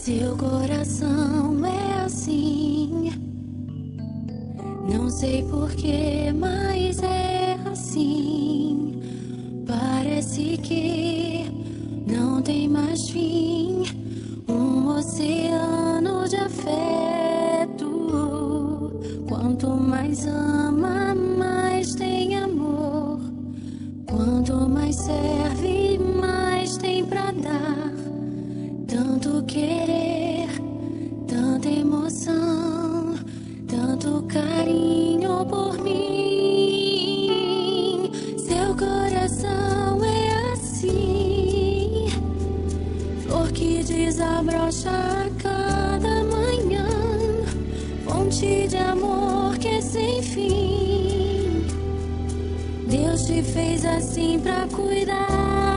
Seu coração é assim, não sei porquê, mas é assim. Parece que não tem mais fim, um oceano de afeto. Quanto mais ama, mais tem amor. Quanto mais serve, mais tem pra dar. Tanto querer, tanta emoção, tanto carinho por mim. Seu coração é assim, flor que desabrocha a cada manhã, fonte de amor que é sem fim. Deus te fez assim pra cuidar